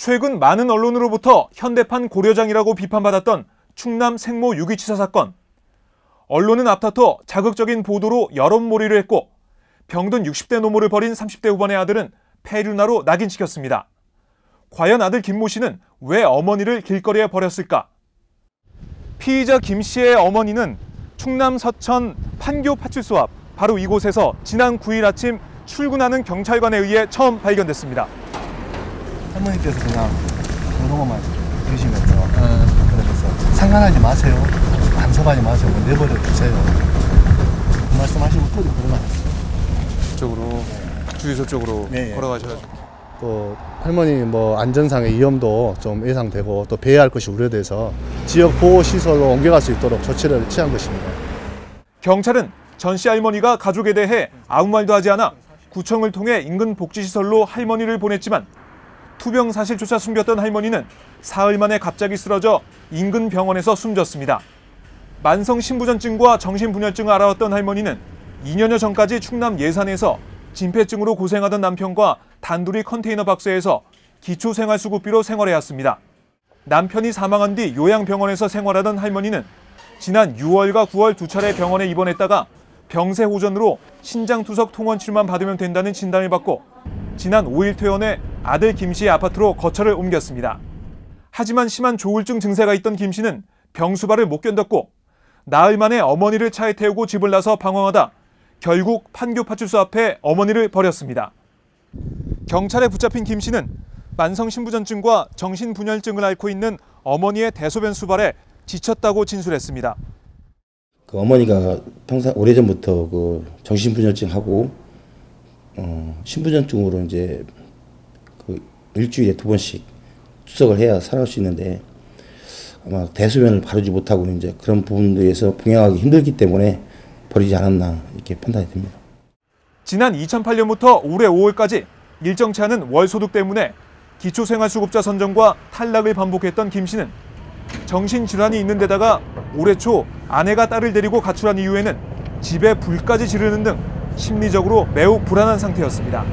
최근 많은 언론으로부터 현대판 고려장이라고 비판받았던 충남 생모 유기치사 사건. 언론은 앞다퉈 자극적인 보도로 여론몰이를 했고 병든 60대 노모를 벌인 30대 후반의 아들은 폐륜화로 낙인시켰습니다. 과연 아들 김모 씨는 왜 어머니를 길거리에 버렸을까? 피의자 김 씨의 어머니는 충남 서천 판교 파출소 앞 바로 이곳에서 지난 9일 아침 출근하는 경찰관에 의해 처음 발견됐습니다. 할머니께서 그냥 그런 드시면서 그러면서 상관하지 마세요. 간섭하지 마세요. 내버려 두세요. 그 말씀하시고 또 걸어가셨어요. 저쪽으로 주유소 쪽으로 네, 걸어가셔가지고. 또 할머니 안전상의 위험도 좀 예상되고 또 배회할 것이 우려돼서 지역 보호 시설로 옮겨갈 수 있도록 조치를 취한 것입니다. 경찰은 전 씨 할머니가 가족에 대해 아무 말도 하지 않아 구청을 통해 인근 복지시설로 할머니를 보냈지만 투병 사실조차 숨겼던 할머니는 사흘 만에 갑자기 쓰러져 인근 병원에서 숨졌습니다. 만성 신부전증과 정신분열증을 앓아왔던 할머니는 2년여 전까지 충남 예산에서 진폐증으로 고생하던 남편과 단둘이 컨테이너 박스에서 기초생활수급비로 생활해왔습니다. 남편이 사망한 뒤 요양병원에서 생활하던 할머니는 지난 6월과 9월 두 차례 병원에 입원했다가 병세호전으로 신장투석 통원치료만 받으면 된다는 진단을 받고 지난 5일 퇴원해 아들 김 씨의 아파트로 거처를 옮겼습니다. 하지만 심한 조울증 증세가 있던 김 씨는 병수발을 못 견뎠고 나흘 만에 어머니를 차에 태우고 집을 나서 방황하다 결국 판교 파출소 앞에 어머니를 버렸습니다. 경찰에 붙잡힌 김 씨는 만성 신부전증과 정신분열증을 앓고 있는 어머니의 대소변 수발에 지쳤다고 진술했습니다. 그 어머니가 평상 오래전부터 그 정신분열증하고 신부전증으로 이제 그 일주일에 2번씩 투석을 해야 살아갈 수 있는데 아마 대소변을 바르지 못하고 이제 그런 부분들에서 봉양하기 힘들기 때문에 버리지 않았나 이렇게 판단이 됩니다. 지난 2008년부터 올해 5월까지 일정치 않은 월소득 때문에 기초생활수급자 선정과 탈락을 반복했던 김 씨는 정신질환이 있는 데다가 올해 초 아내가 딸을 데리고 가출한 이후에는 집에 불까지 지르는 등 심리적으로 매우 불안한 상태였습니다.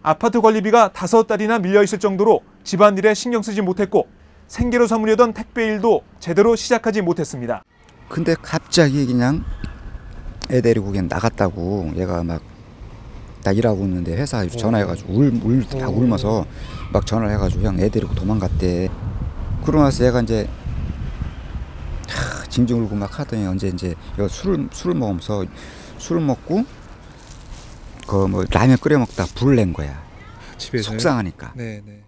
아파트 관리비가 5달이나 밀려있을 정도로 집안일에 신경 쓰지 못했고 생계로 삼으려던 택배 일도 제대로 시작하지 못했습니다. 근데 갑자기 그냥 애 데리고 그냥 나갔다고 얘가 막 나 일하고 있는데 회사에 전화해가지고 울면서 막 전화를 해가지고 그냥 애 데리고 도망갔대. 그러고 나서 얘가 이제 징징 울고 막 하더니 언제 이제 술을 먹으면서 술을 먹고 그 라면 끓여 먹다 불을 낸 거야. 집에서 속상하니까. 네네.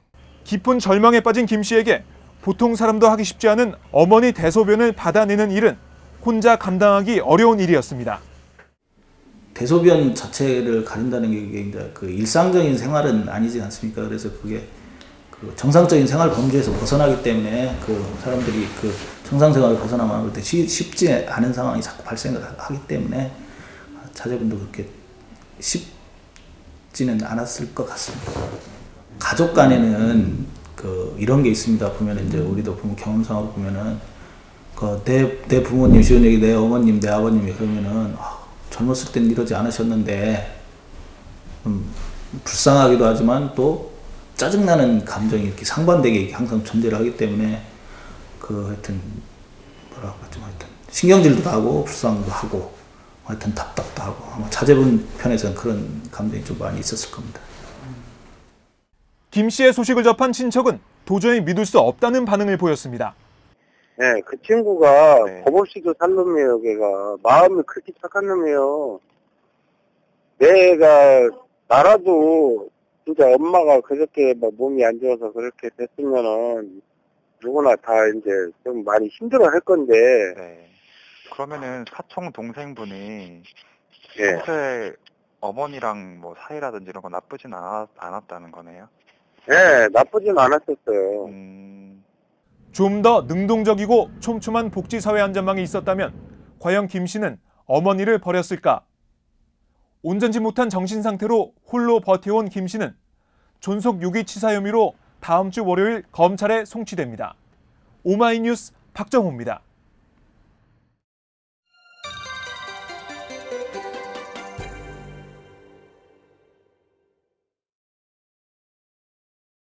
깊은 절망에 빠진 김 씨에게 보통 사람도 하기 쉽지 않은 어머니 대소변을 받아내는 일은 혼자 감당하기 어려운 일이었습니다. 대소변 자체를 가린다는 게 이제 그 일상적인 생활은 아니지 않습니까? 그래서 그게 그 정상적인 생활 범주에서 벗어나기 때문에 그 사람들이 그 정상 생활을 벗어나면 그때 쉽지 않은 상황이 자꾸 발생을 하기 때문에 자제분도 그렇게 쉽지는 않았을 것 같습니다. 가족 간에는 그 이런 게 있습니다. 보면 이제 우리도 부모 경험상으로 보면은 그 내 부모님, 시어머니, 내 어머님, 내 아버님이 그러면은 젊었을 땐 이러지 않으셨는데 불쌍하기도 하지만 또 짜증나는 감정이 이렇게 상반되게 항상 존재를 하기 때문에 그 하여튼 뭐라고 하죠, 하여튼 신경질도 나고 불쌍도 하고 하여튼 답답도 하고 아마 자제분 편에서는 그런 감정이 좀 많이 있었을 겁니다. 김 씨의 소식을 접한 친척은 도저히 믿을 수 없다는 반응을 보였습니다. 네, 그 친구가 겁 없이도 산 놈이에요. 걔가 마음이 그렇게 착한 놈이에요. 내가 나라도 진짜 엄마가 그렇게 막 몸이 안 좋아서 그렇게 됐으면은 누구나 다 이제 좀 많이 힘들어할 건데. 네. 그러면은 사촌 동생분이 예. 평소에 어머니랑 뭐 사이라든지 이런 거 나쁘진 않았다는 거네요. 네, 나쁘진 않았었어요. 좀 더 능동적이고 촘촘한 복지사회 안전망이 있었다면 과연 김 씨는 어머니를 버렸을까? 온전지 못한 정신 상태로 홀로 버텨온 김 씨는 존속 유기치사 혐의로 다음 주 월요일 검찰에 송치됩니다. 오마이뉴스 박정호입니다.